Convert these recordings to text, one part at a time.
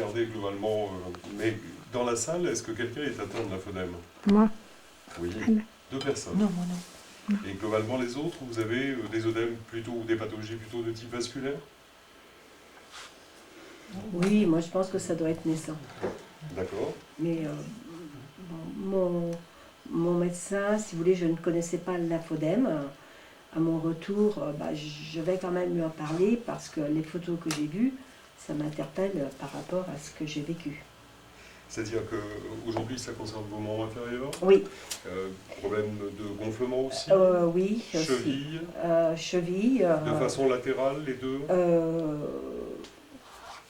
regarder globalement, mais dans la salle, est-ce que quelqu'un est atteint de lymphodème? Moi. Oui, Non. 2 personnes. Non, moi non. Et globalement, les autres, vous avez des œdèmes plutôt, ou des pathologies plutôt de type vasculaire? Oui, moi je pense que ça doit être naissant. D'accord. Mais bon, mon médecin, si vous voulez, je ne connaissais pas le lymphodème. À mon retour, je vais quand même lui en parler parce que les photos que j'ai vues, ça m'interpelle par rapport à ce que j'ai vécu. C'est-à-dire qu'aujourd'hui, ça concerne vos membres inférieurs? Oui, Problème de gonflement aussi? oui, aussi. Cheville? Cheville. De façon latérale, les deux?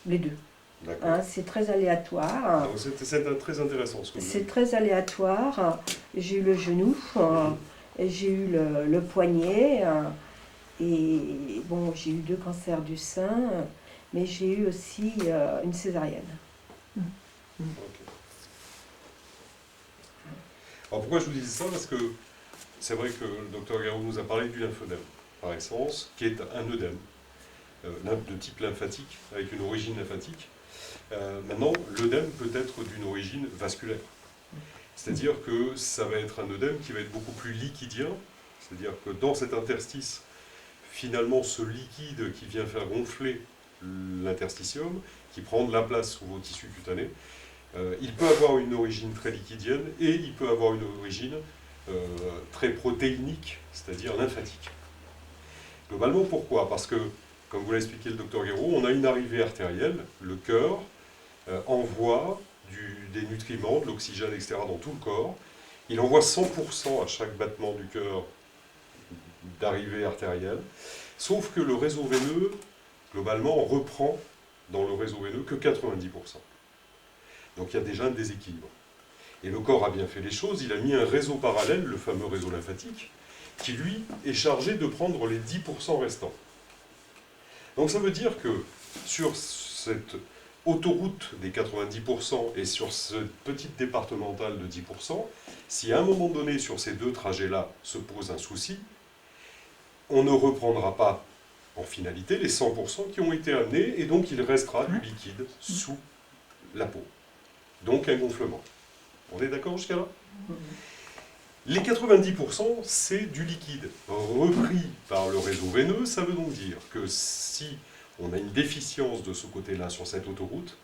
Les deux. D'accord. Hein, c'est très aléatoire. Donc, c'est très intéressant ce que vous C'est dites. très aléatoire. J'ai eu le genou, j'ai eu le poignet, et bon, j'ai eu 2 cancers du sein, mais j'ai eu aussi une césarienne. Ok. Alors pourquoi je vous disais ça? Parce que c'est vrai que le docteur Garou nous a parlé du lymphodème, par essence, qui est un œdème de type lymphatique, avec une origine lymphatique. Maintenant, l'œdème peut être d'une origine vasculaire. C'est-à-dire que ça va être un œdème qui va être beaucoup plus liquidien, c'est-à-dire que dans cet interstice, finalement, ce liquide qui vient faire gonfler l'interstitium, qui prend de la place sous vos tissus cutanés, il peut avoir une origine très liquidienne et il peut avoir une origine très protéinique, c'est-à-dire lymphatique. Globalement, pourquoi? Parce que, comme vous l'a expliqué le docteur Guéraud, on a une arrivée artérielle, le cœur envoie des nutriments, de l'oxygène, etc. dans tout le corps. Il envoie 100% à chaque battement du cœur d'arrivée artérielle, sauf que le réseau veineux, globalement, reprend dans le réseau veineux que 90%. Donc il y a déjà un déséquilibre. Et le corps a bien fait les choses, il a mis un réseau parallèle, le fameux réseau lymphatique, qui lui est chargé de prendre les 10% restants. Donc ça veut dire que sur cette autoroute des 90% et sur cette petite départementale de 10%, si à un moment donné sur ces 2 trajets-là se pose un souci, on ne reprendra pas en finalité les 100% qui ont été amenés et donc il restera du liquide sous la peau. Donc un gonflement. On est d'accord jusqu'à là? Les 90%, c'est du liquide repris par le réseau veineux. Ça veut donc dire que si on a une déficience de ce côté-là sur cette autoroute,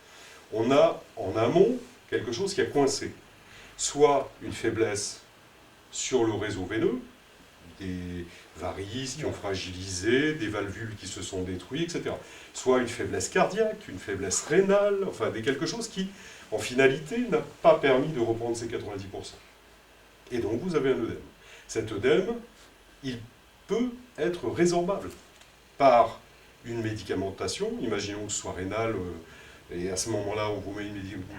on a en amont quelque chose qui a coincé. Soit une faiblesse sur le réseau veineux, des varices qui ont fragilisé, des valvules qui se sont détruites, etc. Soit une faiblesse cardiaque, une faiblesse rénale, enfin quelque chose qui, en finalité, n'a pas permis de reprendre ces 90%. Et donc vous avez un œdème. Cet œdème, il peut être résorbable par une médicamentation, imaginons que ce soit rénale, et à ce moment-là, on vous met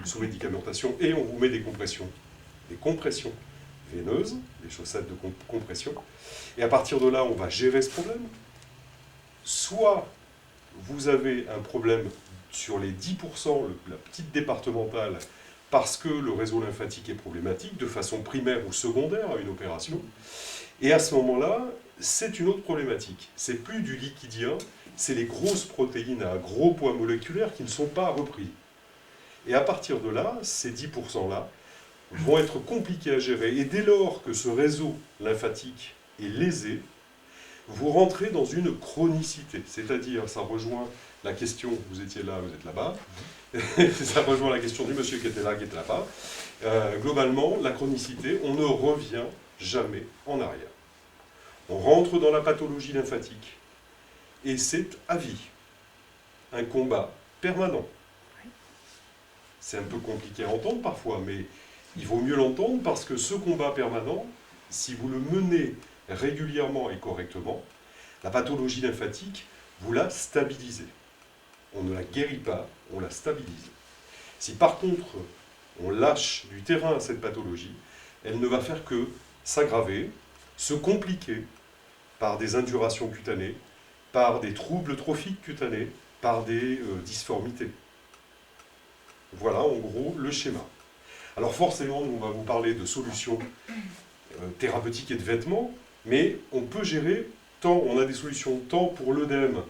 sous médicamentation et on vous met des compressions veineuses, des chaussettes de compression, et à partir de là, on va gérer ce problème. Soit vous avez un problème sur les 10%, la petite départementale, parce que le réseau lymphatique est problématique, de façon primaire ou secondaire à une opération, et à ce moment-là, c'est une autre problématique. C'est plus du liquidien, c'est les grosses protéines à gros poids moléculaire qui ne sont pas repris. Et à partir de là, ces 10%-là vont être compliqués à gérer. Et dès lors que ce réseau lymphatique est lésé, vous rentrez dans une chronicité. C'est-à-dire, ça rejoint la question, vous étiez là, vous êtes là-bas, ça rejoint la question du monsieur qui était là, qui était là-bas. Globalement, la chronicité, on ne revient jamais en arrière. On rentre dans la pathologie lymphatique. Et c'est à vie. Un combat permanent. C'est un peu compliqué à entendre parfois, mais il vaut mieux l'entendre parce que ce combat permanent, si vous le menez régulièrement et correctement, la pathologie lymphatique, vous la stabilisez. On ne la guérit pas, on la stabilise. Si par contre, on lâche du terrain à cette pathologie, elle ne va faire que s'aggraver, se compliquer par des indurations cutanées, par des troubles trophiques cutanés, par des difformités. Voilà en gros le schéma. Alors forcément, on va vous parler de solutions thérapeutiques et de vêtements, mais on peut gérer on a des solutions tant pour l'œdème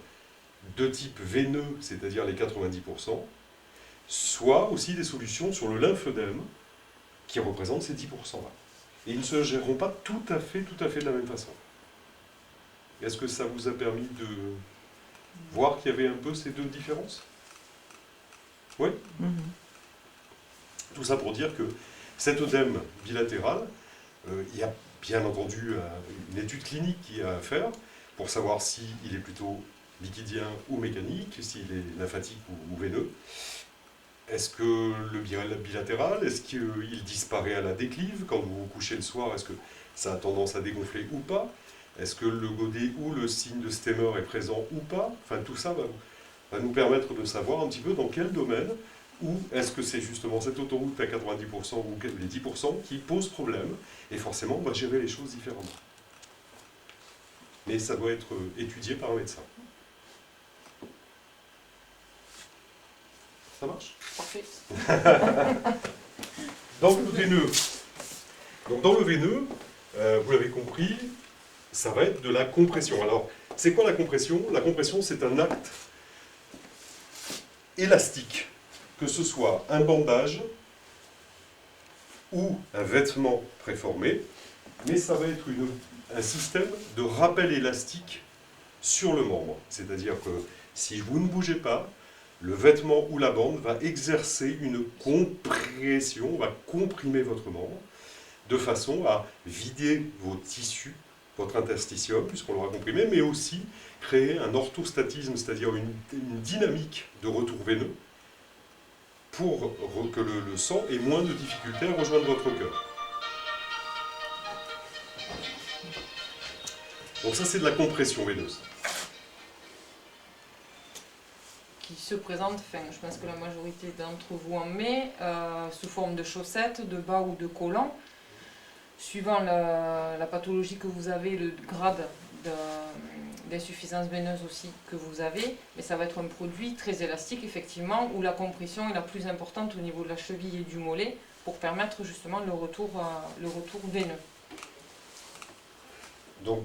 de type veineux, c'est-à-dire les 90%, soit aussi des solutions sur le lymphœdème qui représentent ces 10%-là. Et ils ne se géreront pas tout à fait de la même façon. Est-ce que ça vous a permis de voir qu'il y avait un peu ces deux différences? Oui. Tout ça pour dire que cet œdème bilatéral, il y a bien entendu une étude clinique qui a à faire pour savoir s'il est plutôt liquidien ou mécanique, s'il est lymphatique ou veineux. Est-ce que le bilatéral, est-ce qu'il disparaît à la déclive quand vous vous couchez le soir? Est-ce que ça a tendance à dégonfler ou pas? Est-ce que le godet ou le signe de Stemmer est présent ou pas? Enfin, tout ça va nous permettre de savoir un petit peu dans quel domaine, ou est-ce que c'est justement cette autoroute à 90% ou les 10% qui pose problème, et forcément on va gérer les choses différemment. Mais ça doit être étudié par un médecin. Ça marche? Parfait. Dans le veineux, donc dans le veineux, vous l'avez compris, ça va être de la compression. Alors, c'est quoi la compression? La compression, c'est un acte élastique, que ce soit un bandage ou un vêtement préformé, mais ça va être un système de rappel élastique sur le membre. C'est-à-dire que si vous ne bougez pas, le vêtement ou la bande va exercer une compression, va comprimer votre membre, de façon à vider vos tissus, votre interstitium, puisqu'on l'aura comprimé, mais aussi créer un orthostatisme, c'est-à-dire une dynamique de retour veineux, pour que le sang ait moins de difficultés à rejoindre votre cœur. Donc ça, c'est de la compression veineuse. Qui se présente, enfin, je pense que la majorité d'entre vous en met, sous forme de chaussettes, de bas ou de collants. Suivant la pathologie que vous avez, le grade d'insuffisance veineuse aussi que vous avez, mais ça va être un produit très élastique effectivement, où la compression est la plus importante au niveau de la cheville et du mollet pour permettre justement le retour veineux. Donc,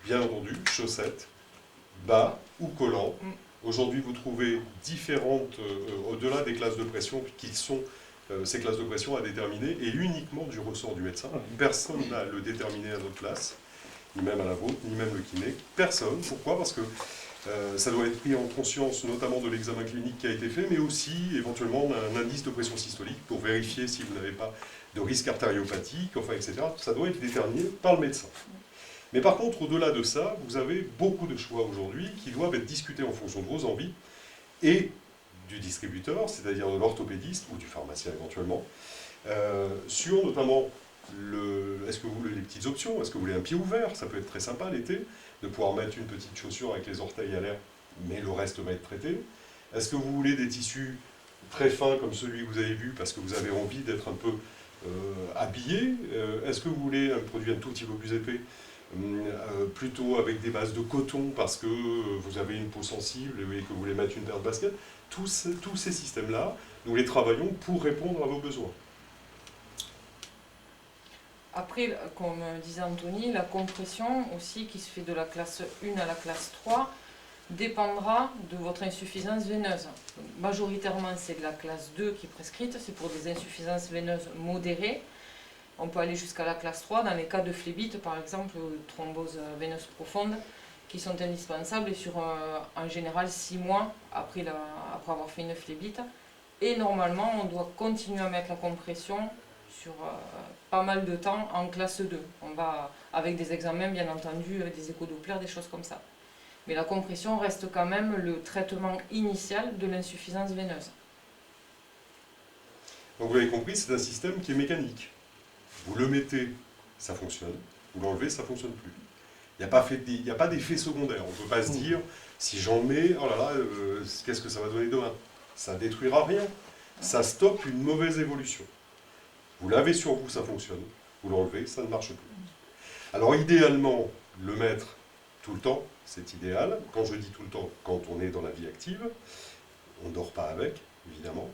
bien entendu, chaussettes, bas ou collants. Aujourd'hui, vous trouvez différentes, au-delà des classes de pression, qui sont ces classes de pression à déterminer, et uniquement du ressort du médecin. Personne n'a à le déterminer à notre place, ni même à la vôtre, ni même le kiné. Personne. Pourquoi? Parce que ça doit être pris en conscience, notamment de l'examen clinique qui a été fait, mais aussi éventuellement d'un indice de pression systolique pour vérifier si vous n'avez pas de risque artériopathique, enfin, etc. Ça doit être déterminé par le médecin. Mais par contre, au-delà de ça, vous avez beaucoup de choix aujourd'hui qui doivent être discutés en fonction de vos envies et du distributeur, c'est-à-dire de l'orthopédiste ou du pharmacien éventuellement, sur notamment est-ce que vous voulez les petites options, est-ce que vous voulez un pied ouvert, ça peut être très sympa l'été, de pouvoir mettre une petite chaussure avec les orteils à l'air, mais le reste va être traité. Est-ce que vous voulez des tissus très fins comme celui que vous avez vu parce que vous avez envie d'être un peu habillé? Est-ce que vous voulez un produit un tout petit peu plus épais, plutôt avec des bases de coton parce que vous avez une peau sensible et que vous voulez mettre une paire de baskets? Tous ces systèmes-là, nous les travaillons pour répondre à vos besoins. Après, comme disait Anthony, la compression aussi qui se fait de la classe 1 à la classe 3 dépendra de votre insuffisance veineuse. Donc, majoritairement, c'est de la classe 2 qui est prescrite, c'est pour des insuffisances veineuses modérées. On peut aller jusqu'à la classe 3 dans les cas de phlébite, par exemple, ou de thrombose veineuse profonde, qui sont indispensables et sur en général 6 mois après avoir fait une phlébite. Et normalement, on doit continuer à mettre la compression sur pas mal de temps en classe 2. On va avec des examens, bien entendu, des échodoppler, des choses comme ça. Mais la compression reste quand même le traitement initial de l'insuffisance veineuse. Donc vous l'avez compris, c'est un système qui est mécanique. Vous le mettez, ça fonctionne. Vous l'enlevez, ça ne fonctionne plus. Il n'y a pas d'effet secondaire. On ne peut pas se dire, si j'en mets, oh là là, qu'est-ce que ça va donner demain? Ça ne détruira rien. Ça stoppe une mauvaise évolution. Vous l'avez sur vous, ça fonctionne. Vous l'enlevez, ça ne marche plus. Alors idéalement, le mettre tout le temps, c'est idéal. Quand je dis tout le temps, quand on est dans la vie active, on ne dort pas avec, évidemment.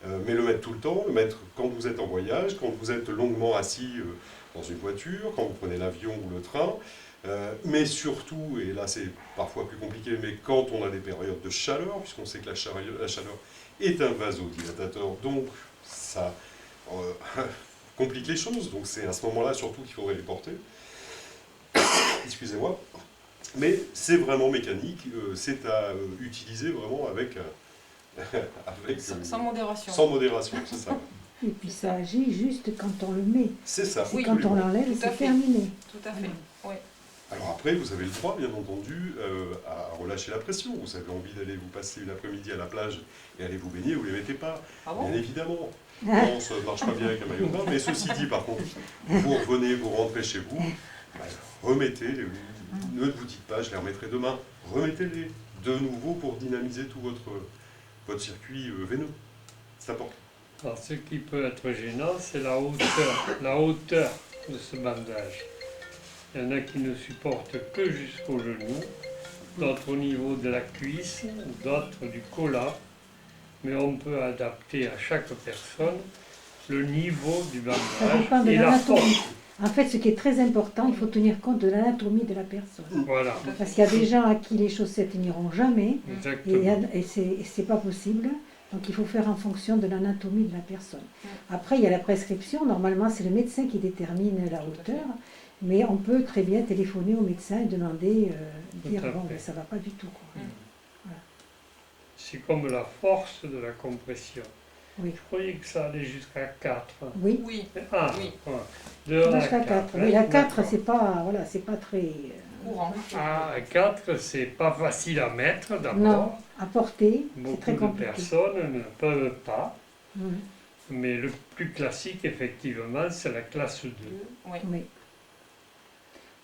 Mais le mettre tout le temps, le mettre quand vous êtes en voyage, quand vous êtes longuement assis dans une voiture, quand vous prenez l'avion ou le train, mais surtout, et là c'est parfois plus compliqué, mais quand on a des périodes de chaleur, puisqu'on sait que la chaleur est un vasodilatateur, donc ça complique les choses, donc c'est à ce moment-là surtout qu'il faudrait les porter. Excusez-moi. Mais c'est vraiment mécanique, c'est à utiliser vraiment avec Sans modération. Sans modération, c'est ça. Et puis ça agit juste quand on le met. C'est ça. C'est quand on l'enlève, Tout à c'est fait. terminé. Tout à fait, oui. Alors après, vous avez le droit, bien entendu, à relâcher la pression. Vous avez envie d'aller vous passer une après-midi à la plage et aller vous baigner, vous ne les mettez pas. Ah bon? Bien évidemment. Non, ça ne marche pas bien avec un maillot de bain, mais ceci dit, par contre, vous revenez, vous rentrez chez vous, remettez, ne vous dites pas, je les remettrai demain, remettez-les de nouveau pour dynamiser tout votre circuit veineux. C'est important. Alors, ce qui peut être gênant, c'est la hauteur de ce bandage. Il y en a qui ne supportent que jusqu'au genou, d'autres au niveau de la cuisse, d'autres du collat. Mais on peut adapter à chaque personne le niveau du Ça bandage dépend de et la l'anatomie. force. En fait, ce qui est très important, il faut tenir compte de l'anatomie de la personne. Voilà, Parce qu'il y a des gens à qui les chaussettes n'iront jamais, exactement. et c'est pas possible. Donc il faut faire en fonction de l'anatomie de la personne. Après, il y a la prescription. Normalement, c'est le médecin qui détermine la hauteur. Mais on peut très bien téléphoner au médecin et demander, dire à bon, fait. ben, ça va pas du tout, quoi. C'est comme la force de la compression. Oui. Je croyais que ça allait jusqu'à 4. Oui, Oui, Ah, Oui. voilà. De 1 à jusqu'à 4. 4. Mais la 4, d'accord. c'est pas, voilà, c'est pas très courant. Ah, 4, c'est pas facile à mettre non, d'abord. à porter. C'est Beaucoup très de compliqué. personnes ne peuvent pas. Mhm. Mais le plus classique, effectivement, c'est la classe 2. Oui. Oui.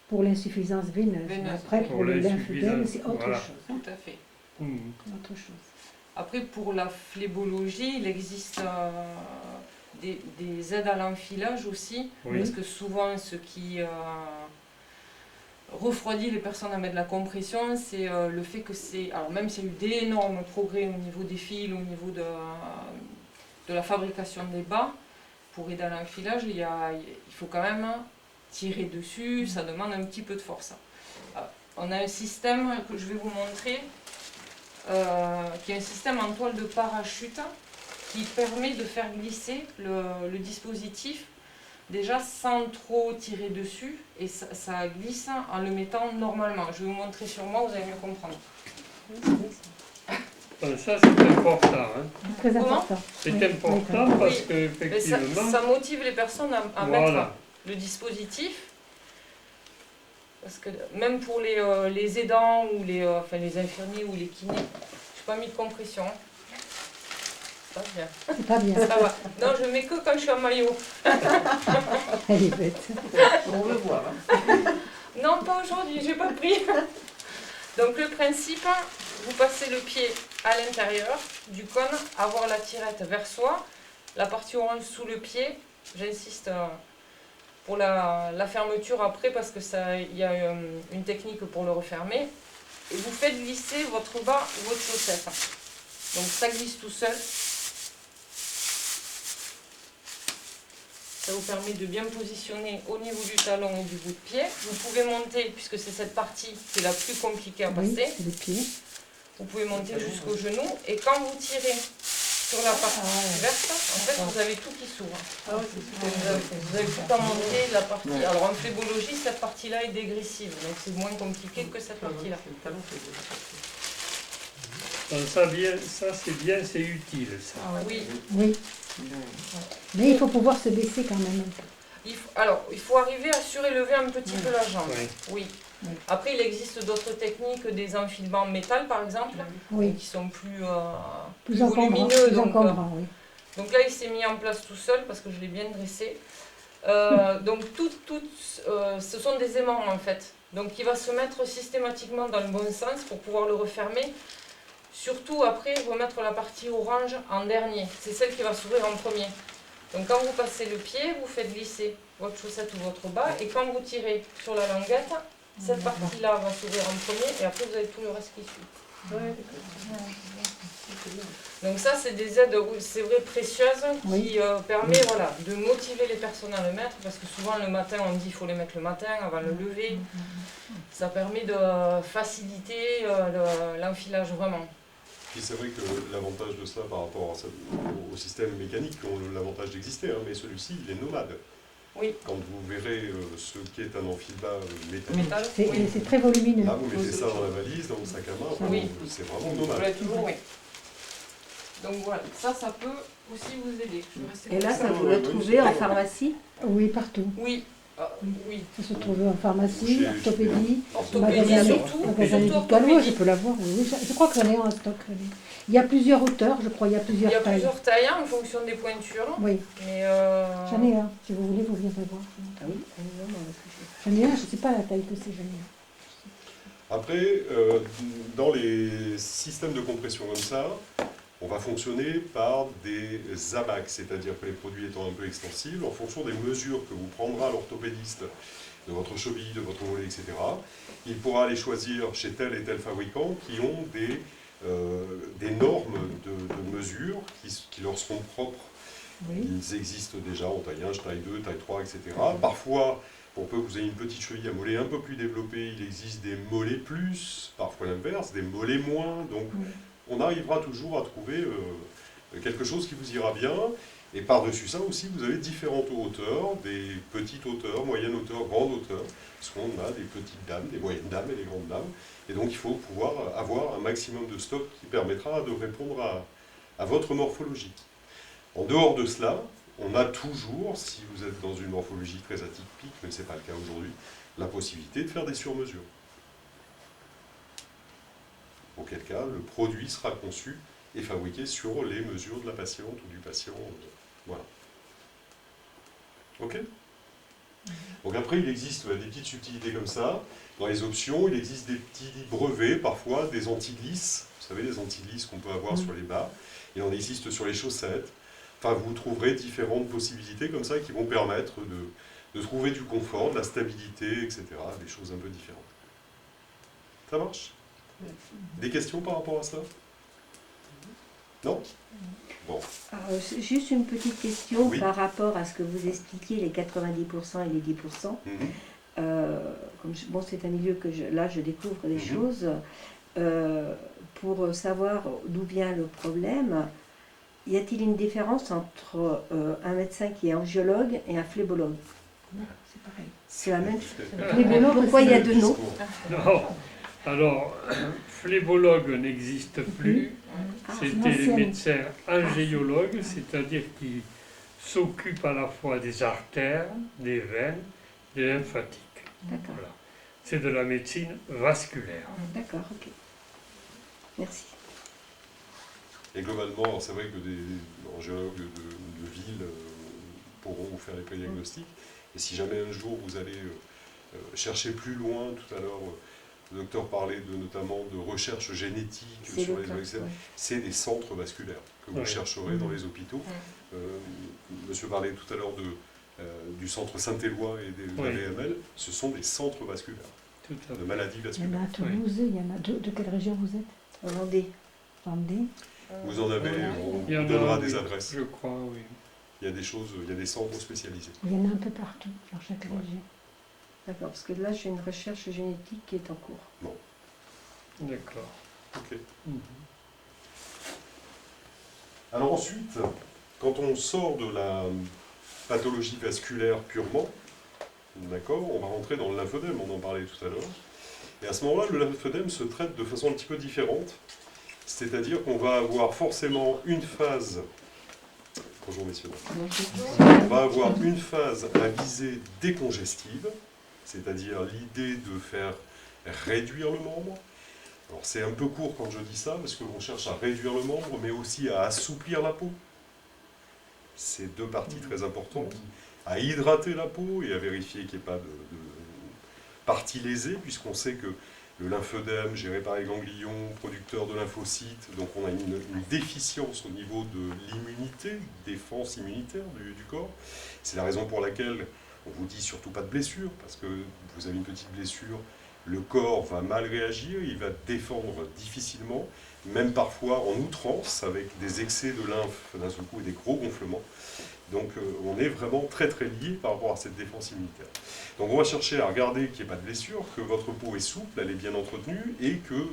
Pour l'insuffisance veineuse. Veineuse, Après, oui. pour Pour le l'insuffisance, lymphœdème, c'est autre voilà. chose. hein. Tout à fait. Mhm. Autre chose. Après, pour la phlébologie, il existe des aides à l'enfilage aussi, Oui. parce que souvent, ce qui refroidit les personnes à mettre de la compression, c'est le fait que c'est... Alors même s'il y a eu d'énormes progrès au niveau des fils, au niveau de la fabrication des bas, pour aider à l'enfilage, il faut quand même tirer dessus, ça demande un petit peu de force. On a un système que je vais vous montrer, qui est un système en toile de parachute qui permet de faire glisser le dispositif déjà sans trop tirer dessus et ça glisse en le mettant normalement. Je vais vous montrer sur moi, vous allez mieux comprendre. Ça, c'est important. Hein. Très Comment important. C'est Oui, important oui, parce Oui, Mais qu'effectivement, ça motive les personnes à mettre voilà. le dispositif. Parce que même pour les aidants ou les infirmiers ou les kinés, je n'ai pas mis de compression. Ça va bien. C'est pas bien. Ça va. Non, je mets que quand je suis en maillot. Elle est bête. On le voit. Hein. Non, pas aujourd'hui, j'ai pas pris. Donc le principe, vous passez le pied à l'intérieur du cône, avoir la tirette vers soi, la partie orange sous le pied. J'insiste pour la fermeture après parce que il y a une technique pour le refermer. Et vous faites glisser votre bas ou votre chaussette. Donc ça glisse tout seul. Ça vous permet de bien positionner au niveau du talon et du bout de pied. Vous pouvez monter, puisque c'est cette partie qui est la plus compliquée à Oui, passer, c'est le pied. vous pouvez monter jusqu'au genou. Et quand vous tirez sur la partie verte, en fait, vous avez tout qui s'ouvre. Ah ouais, c'est super. Vous avez tout à monter, la partie... Alors en phlébologie, cette partie-là est dégressive, donc c'est moins compliqué que cette partie-là. Donc ça c'est bien, c'est utile ça. Oui, Oui. Mais il faut pouvoir se baisser quand même un peu. il faut arriver à surélever un petit peu la jambe. Oui. Oui. Oui. Après, il existe d'autres techniques, des enfilements en métal par exemple, Oui. qui sont plus Plus encombrant. volumineux. Plus encombrant, oui. Donc là, il s'est mis en place tout seul parce que je l'ai bien dressé. Donc ce sont des aimants en fait. Donc il va se mettre systématiquement dans le bon sens pour pouvoir le refermer. Surtout après, remettre la partie orange en dernier. C'est celle qui va s'ouvrir en premier. Donc quand vous passez le pied, vous faites glisser votre chaussette ou votre bas. Et quand vous tirez sur la languette, cette partie-là va s'ouvrir en premier. Et après, vous avez tout le reste qui suit. Ouais, d'accord. Donc ça, c'est des aides, oui, c'est vrai, précieuses qui Oui. permettent voilà, de motiver les personnes à le mettre, parce que souvent le matin, on dit qu'il faut les mettre le matin avant le lever. Ça permet de faciliter l'enfilage vraiment. Puis c'est vrai que l'avantage de ça par rapport au système mécanique, qui ont l'avantage d'exister, hein, mais celui-ci, il est nomade. Oui. Quand vous verrez ce qu'est un enfilbas métallique, Métal, C'est oui. c'est très volumineux. là vous mettez ça dans la valise, dans le sac à main, Oui. c'est vraiment Je nomade. l'ai toujours, oui. Donc voilà, ça peut aussi vous aider. Je vais rester Et là, comme ça vous le trouvez en pharmacie? Oui, partout. Oui, oui. Ça se trouve en pharmacie, Chez- orthopédie, Orthopédie magasin surtout, magasin surtout médical. Oui, je orthopédie. peux l'avoir. Oui, je crois que j'en ai un en stock. Il y a plusieurs hauteurs, je crois, il y a Il plusieurs y a tailles. plusieurs tailles en fonction des pointures. Oui, Mais j'en ai un. Si vous voulez, vous viendrez voir. Ah oui, non, non, parce que J'en ai un, je ne sais pas la taille que c'est, j'en ai un. Après, dans les systèmes de compression comme ça, on va fonctionner par des ABAC, c'est-à-dire que les produits étant un peu extensibles, en fonction des mesures que vous prendra l'orthopédiste de votre cheville, de votre mollet, etc., il pourra aller choisir chez tel et tel fabricant qui ont des normes de mesure qui leur seront propres. Oui. Ils existent déjà en taille 1, taille 2, taille 3, etc. Parfois, pour peu que vous ayez une petite cheville à mollet un peu plus développée, il existe des mollets plus, parfois l'inverse, des mollets moins. Donc, on arrivera toujours à trouver quelque chose qui vous ira bien. Et par-dessus ça aussi, vous avez différentes hauteurs, des petites hauteurs, moyennes hauteurs, grandes hauteurs, parce qu'on a des petites dames, des moyennes dames et des grandes dames. Et donc, il faut pouvoir avoir un maximum de stock qui permettra de répondre à votre morphologie. En dehors de cela, on a toujours, si vous êtes dans une morphologie très atypique, mais ce n'est pas le cas aujourd'hui, la possibilité de faire des sur-mesures. Auquel cas, le produit sera conçu et fabriqué sur les mesures de la patiente ou du patient. Voilà. Ok ? Donc après, il existe des petites subtilités comme ça. Dans les options, il existe des petits brevets, parfois, des anti-glisses. Vous savez, les anti-glisses qu'on peut avoir sur les bas. Il en existe sur les chaussettes. Enfin, vous trouverez différentes possibilités comme ça qui vont permettre de trouver du confort, de la stabilité, etc. Des choses un peu différentes. Ça marche ? Des questions par rapport à ça ? Non ? Bon. Alors, c'est juste une petite question Oui. par rapport à ce que vous expliquiez, les 90% et les 10%. Bon, c'est un milieu que là, je découvre des choses. Pour savoir d'où vient le problème, y a-t-il une différence entre un médecin qui est angiologue et un phlébologue? C'est pareil. C'est la même chose. Phlébologue, Pourquoi il y a deux noms? Non. Alors, phlébologue n'existe plus. Ah, C'était les l'ancienne. médecins angéologues, c'est-à-dire qui s'occupent à la fois des artères, des veines, des lymphatiques. D'accord, Voilà. C'est de la médecine vasculaire. d'accord, ok. Merci. Et globalement, alors c'est vrai que des angiologues de ville pourront vous faire les prédiagnostics. Et si jamais un jour vous allez chercher plus loin, tout à l'heure, le docteur parlait notamment de recherche génétique C'est sur le les cas, OXM, ouais. c'est des centres vasculaires que vous Ouais. chercherez dans les hôpitaux. Monsieur parlait tout à l'heure du centre Saint-Éloi et de Oui. l'AVML, ce sont des centres vasculaires, Tout à de fait. maladies Il y en vasculaires. a à Toulouse, il y en a de quelle région vous êtes? En Vendée. Vendée. Vous en avez, on Il y en vous donnera a, des oui, adresses. je crois, oui. Il y a des choses, il y a des centres spécialisés. Il y en a un peu partout, dans chaque région. D'accord, parce que là, j'ai une recherche génétique qui est en cours. D'accord. Ok. Mhm. Alors ensuite, quand on sort de la pathologie vasculaire purement, d'accord, on va rentrer dans le lymphodème, on en parlait tout à l'heure. Et à ce moment-là, le lymphodème se traite de façon un petit peu différente. C'est-à-dire qu'on va avoir forcément une phase. Bonjour messieurs. On va avoir une phase à visée décongestive, c'est-à-dire l'idée de faire réduire le membre. Alors c'est un peu court quand je dis ça, parce qu'on cherche à réduire le membre, mais aussi à assouplir la peau. C'est deux parties très importantes. À hydrater la peau et à vérifier qu'il n'y ait pas de parties lésées, puisqu'on sait que le lymphodème géré par les ganglions, producteur de lymphocytes, donc on a une déficience au niveau de l'immunité, défense immunitaire du corps. C'est la raison pour laquelle on vous dit surtout pas de blessure, parce que vous avez une petite blessure, le corps va mal réagir, il va défendre difficilement. même parfois en outrance, avec des excès de lymphe d'un seul coup et des gros gonflements. Donc on est vraiment très très lié par rapport à cette défense immunitaire. Donc on va chercher à regarder qu'il n'y ait pas de blessure, que votre peau est souple, elle est bien entretenue, et que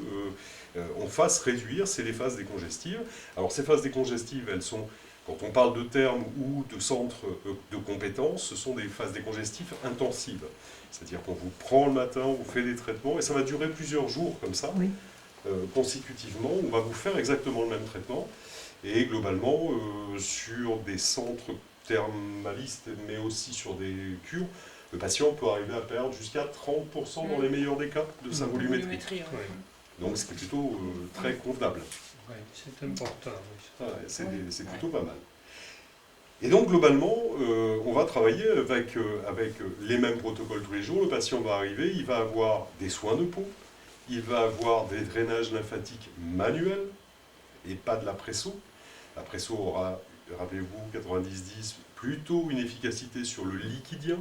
on fasse réduire les phases décongestives. Alors ces phases décongestives, elles sont, quand on parle de termes ou de centres de compétences, ce sont des phases décongestives intensives. C'est-à-dire qu'on vous prend le matin, on vous fait des traitements, et ça va durer plusieurs jours comme ça, Oui. consécutivement. On va vous faire exactement le même traitement. Et globalement, sur des centres thermalistes, mais aussi sur des cures, le patient peut arriver à perdre jusqu'à 30% dans les meilleurs des cas de sa volumétrie. Volumétrie, Oui. Donc c'est plutôt très convenable. Oui, c'est important. Oui. Ouais, c'est plutôt pas mal. Et donc globalement, on va travailler avec les mêmes protocoles tous les jours. Le patient va arriver, il va avoir des soins de peau, il va avoir des drainages lymphatiques manuels et pas de la presso. La presso aura, rappelez-vous, 90-10, plutôt une efficacité sur le liquidien.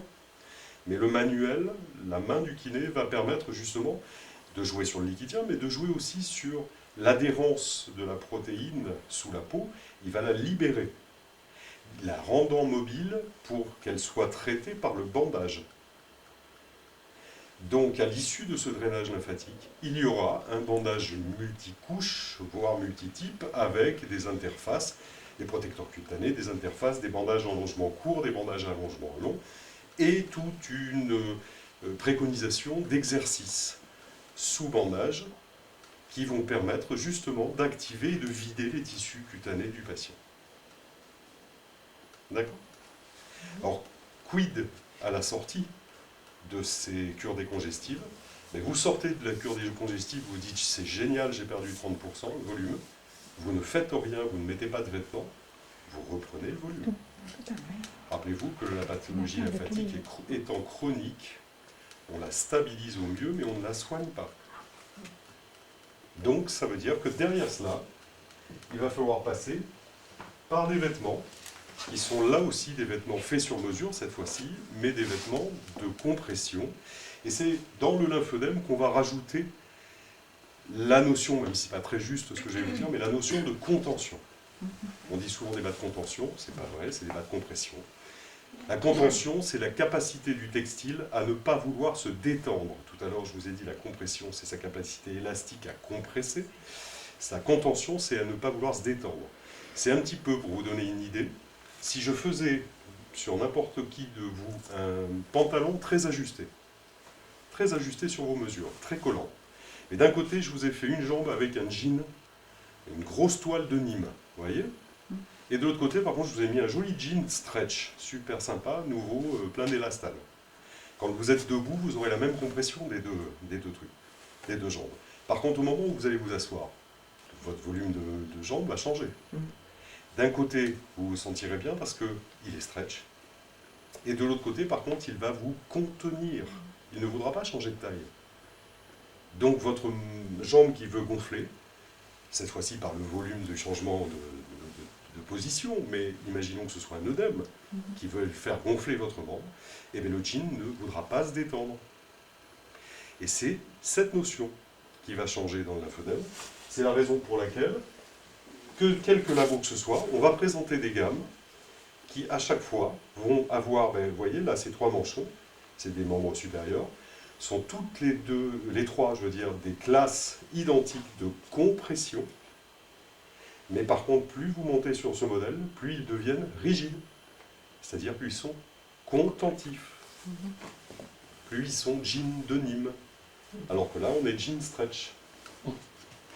Mais le manuel, la main du kiné, va permettre justement de jouer sur le liquidien, mais de jouer aussi sur l'adhérence de la protéine sous la peau. Il va la libérer, la rendant mobile pour qu'elle soit traitée par le bandage. Donc à l'issue de ce drainage lymphatique, il y aura un bandage multicouche, voire multitype, avec des interfaces, des protecteurs cutanés, des interfaces, des bandages à allongement court, des bandages à allongement long, et toute une préconisation d'exercices sous bandage qui vont permettre justement d'activer et de vider les tissus cutanés du patient. D'accord? Alors, quid à la sortie de ces cures décongestives? Mais vous sortez de la cure décongestive, vous dites c'est génial, j'ai perdu 30% le volume, vous ne faites rien, vous ne mettez pas de vêtements, vous reprenez le volume. Tout à fait. Rappelez-vous que la pathologie lymphatique étant chronique, on la stabilise au mieux, mais on ne la soigne pas. Donc ça veut dire que derrière cela, il va falloir passer par des vêtements qui sont là aussi des vêtements faits sur mesure cette fois-ci, mais des vêtements de compression. Et c'est dans le lymphœdème qu'on va rajouter la notion, même si ce n'est pas très juste ce que je vais vous dire, mais la notion de contention. On dit souvent des bas de contention, c'est pas vrai, c'est des bas de compression. La contention, c'est la capacité du textile à ne pas vouloir se détendre. Tout à l'heure, je vous ai dit la compression, c'est sa capacité élastique à compresser. Sa contention, c'est à ne pas vouloir se détendre. C'est un petit peu, pour vous donner une idée, si je faisais sur n'importe qui de vous un pantalon très ajusté sur vos mesures, très collant. Et d'un côté, je vous ai fait une jambe avec un jean, une grosse toile de Nîmes, vous voyez? Et de l'autre côté, par contre, je vous ai mis un joli jean stretch, super sympa, nouveau, plein d'élastane. Quand vous êtes debout, vous aurez la même compression des deux trucs, des deux jambes. Par contre, au moment où vous allez vous asseoir, votre volume de jambes va changer. D'un côté, vous vous sentirez bien parce qu'il est stretch. Et de l'autre côté, par contre, il va vous contenir. Il ne voudra pas changer de taille. Donc votre jambe qui veut gonfler, cette fois-ci par le volume de changement de position, mais imaginons que ce soit un œdème qui veut faire gonfler votre membre, et bien le jean ne voudra pas se détendre. Et c'est cette notion qui va changer dans le lymphœdème. C'est la raison pour laquelle, quelque labo que ce soit, on va présenter des gammes qui, à chaque fois, vont avoir, vous voyez, là, ces trois manchons, c'est des membres supérieurs, sont toutes les trois, je veux dire, des classes identiques de compression. Mais par contre, plus vous montez sur ce modèle, plus ils deviennent rigides. C'est-à-dire plus ils sont contentifs. Plus ils sont jeans de Nîmes. Alors que là, on est jean stretch. Vous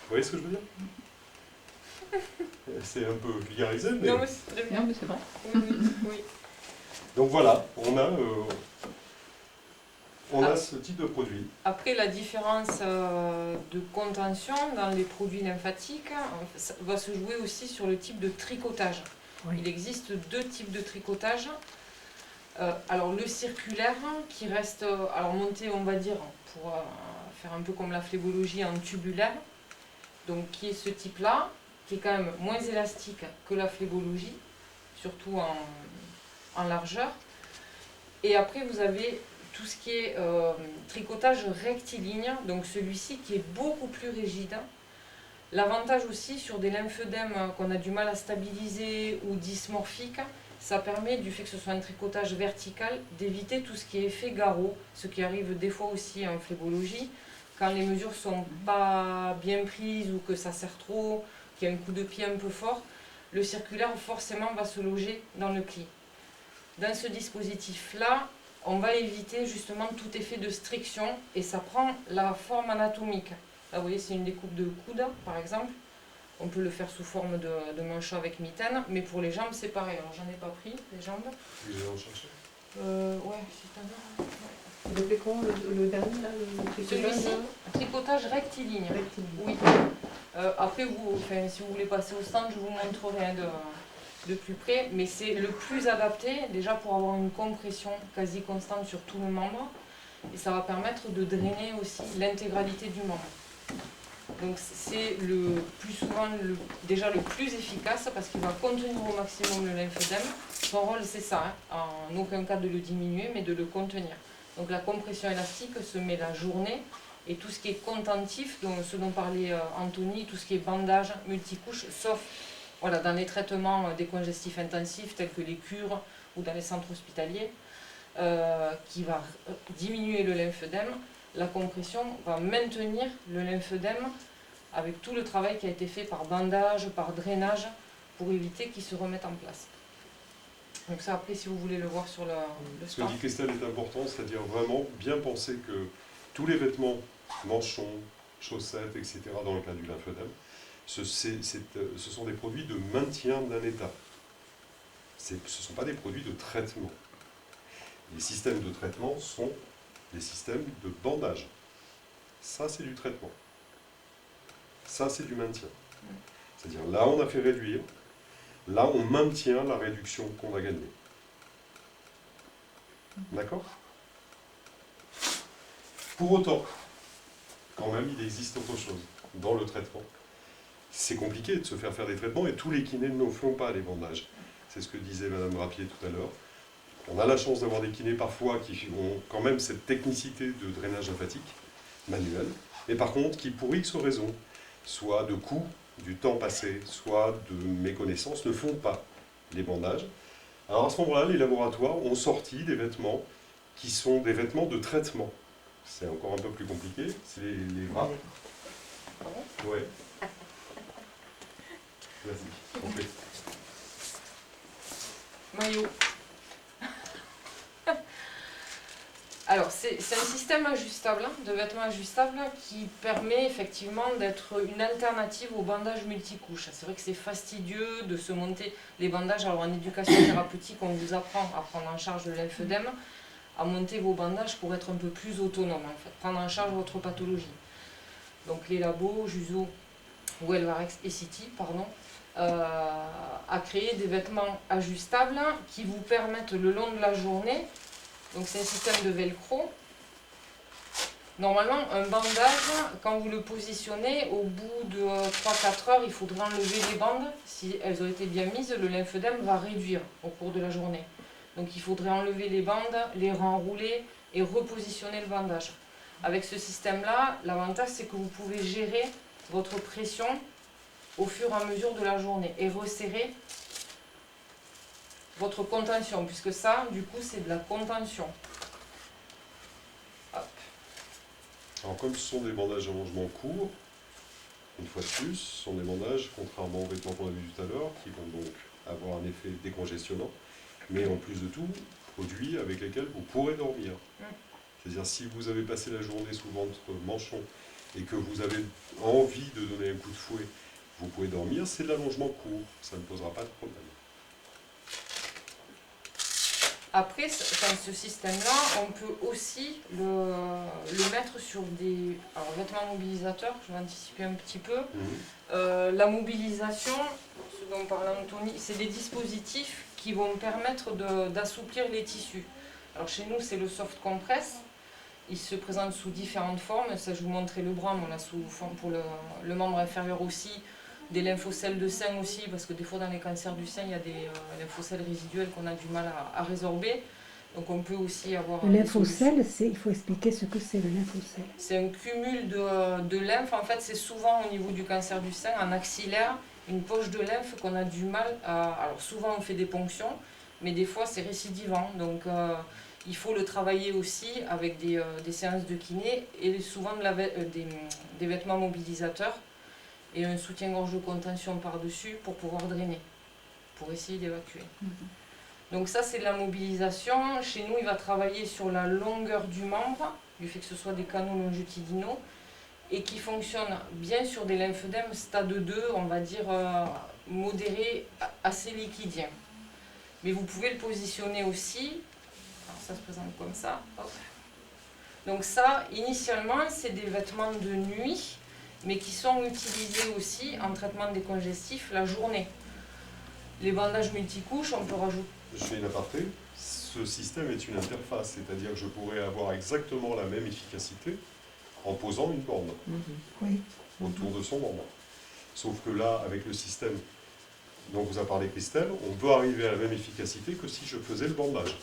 voyez ce que je veux dire? C'est un peu vulgarisé, mais... Non, mais c'est très bien. Non, mais c'est bon. Oui, oui, oui. Donc voilà, on a ce type de produit. Après, la différence de contention dans les produits lymphatiques ça va se jouer aussi sur le type de tricotage. Oui. Il existe deux types de tricotage. Alors le circulaire qui reste monté, on va dire, pour faire un peu comme la phlébologie en tubulaire, donc qui est ce type-là, qui est quand même moins élastique que la phlébologie, surtout en largeur. Et après vous avez tout ce qui est tricotage rectiligne, donc celui-ci qui est beaucoup plus rigide. L'avantage aussi sur des lymphœdèmes qu'on a du mal à stabiliser ou dysmorphiques, ça permet, du fait que ce soit un tricotage vertical, d'éviter tout ce qui est effet garrot, ce qui arrive des fois aussi en phlébologie, quand les mesures sont pas bien prises ou que ça serre trop, qu'il y a un coup de pied un peu fort, le circulaire forcément va se loger dans le pli. Dans ce dispositif-là, on va éviter justement tout effet de striction et ça prend la forme anatomique. Là, vous voyez, c'est une découpe de coude, par exemple. On peut le faire sous forme de manchot avec mitaine, mais pour les jambes, c'est pareil. Alors, j'en ai pas pris, les jambes. Vous allez en chercher. Ouais, c'est un ouais. Vous appelez comment le dernier là, le Celui-ci, tricotage rectiligne. rectiligne. Oui. Après, si vous voulez passer au stand, je vous montrerai de plus près. Mais c'est le plus adapté, déjà pour avoir une compression quasi constante sur tout le membre. Et ça va permettre de drainer aussi l'intégralité du membre. Donc c'est le plus souvent déjà le plus efficace parce qu'il va contenir au maximum le lymphœdème. Son rôle c'est ça, hein, en aucun cas de le diminuer mais de le contenir. Donc la compression élastique se met la journée et tout ce qui est contentif, ce dont parlait Anthony, tout ce qui est bandage, multicouche, sauf voilà, dans les traitements décongestifs intensifs tels que les cures ou dans les centres hospitaliers, qui va diminuer le lymphœdème. La compression va maintenir le lymphœdème avec tout le travail qui a été fait par bandage, par drainage, pour éviter qu'il se remette en place. Donc ça, après, si vous voulez le voir sur le Ce que stand. dit Christelle est important, c'est-à-dire vraiment bien penser que tous les vêtements, manchons, chaussettes, etc., dans le cas du lymphœdème, ce sont des produits de maintien d'un état. Ce ne sont pas des produits de traitement. Les systèmes de traitement sont des systèmes de bandage. Ça, c'est du traitement. Ça, c'est du maintien. C'est-à-dire, là, on a fait réduire. Là, on maintient la réduction qu'on va gagner. D'accord? Pour autant, quand même, il existe autre chose dans le traitement. C'est compliqué de se faire des traitements et tous les kinés ne font pas les bandages. C'est ce que disait Madame Rapier tout à l'heure. On a la chance d'avoir des kinés parfois qui ont quand même cette technicité de drainage lymphatique manuel, mais par contre qui, pour X raisons, soit de coût, du temps passé, soit de méconnaissance, ne font pas les bandages. Alors à ce moment-là, les laboratoires ont sorti des vêtements qui sont des vêtements de traitement. C'est encore un peu plus compliqué, c'est les wraps. Ouais. Vas-y, complet. Maillot. Alors, c'est un système ajustable, de vêtements ajustables, qui permet effectivement d'être une alternative au bandage multicouche. C'est vrai que c'est fastidieux de se monter les bandages. Alors, en éducation thérapeutique, on vous apprend à prendre en charge le lymphœdème, à monter vos bandages pour être un peu plus autonome, en fait, prendre en charge votre pathologie. Donc, les labos, Juso, ou Elvarex et City, pardon, a créé des vêtements ajustables qui vous permettent le long de la journée. Donc c'est un système de velcro. Normalement, un bandage, quand vous le positionnez, au bout de 3-4 heures, il faudrait enlever les bandes. Si elles ont été bien mises, le lymphœdème va réduire au cours de la journée. Donc il faudrait enlever les bandes, les renrouler et repositionner le bandage. Avec ce système-là, l'avantage c'est que vous pouvez gérer votre pression au fur et à mesure de la journée et resserrer votre contention, puisque ça, du coup, c'est de la contention. Hop. Alors comme ce sont des bandages à rangement court, une fois de plus, ce sont des bandages, contrairement aux vêtements qu'on a vus tout à l'heure, qui vont donc avoir un effet décongestionnant, mais en plus de tout, produits avec lesquels vous pourrez dormir. C'est-à-dire si vous avez passé la journée sous ventre manchon et que vous avez envie de donner un coup de fouet, vous pouvez dormir, c'est de l'allongement court, ça ne posera pas de problème. Après, ce système-là, on peut aussi le mettre sur des vêtements mobilisateurs, je vais anticiper un petit peu. La mobilisation, ce dont parlait Anthony, c'est des dispositifs qui vont permettre d'assouplir les tissus. Alors chez nous, c'est le soft compress. Il se présente sous différentes formes. Ça, je vous montrais le bras, mais on l'a sous forme pour le membre inférieur aussi. Des lymphocèles de sein aussi, parce que des fois dans les cancers du sein, il y a des lymphocèles résiduels qu'on a du mal à résorber. Donc on peut aussi avoir... Le des lymphocèle, il faut expliquer ce que c'est le lymphocèle. C'est un cumul de lymphe. En fait, c'est souvent au niveau du cancer du sein, en axillaire, une poche de lymphe qu'on a du mal à... Alors souvent on fait des ponctions, mais des fois c'est récidivant. Donc il faut le travailler aussi avec des séances de kiné et souvent des vêtements mobilisateurs et un soutien-gorge de contention par-dessus pour pouvoir drainer, pour essayer d'évacuer. Donc ça c'est de la mobilisation. Chez nous il va travailler sur la longueur du membre, du fait que ce soit des canaux longitudinaux, et qui fonctionne bien sur des lymphodèmes stade 2, on va dire modéré, assez liquidien. Mais vous pouvez le positionner aussi, alors ça se présente comme ça, hop. Donc ça, initialement, c'est des vêtements de nuit, mais qui sont utilisés aussi en traitement décongestif la journée. Les bandages multicouches, on peut rajouter... Je fais une aparté. Ce système est une interface, c'est-à-dire que je pourrais avoir exactement la même efficacité en posant une bande Oui. autour de son membre. Sauf que là, avec le système dont vous a parlé Christelle, on peut arriver à la même efficacité que si je faisais le bandage.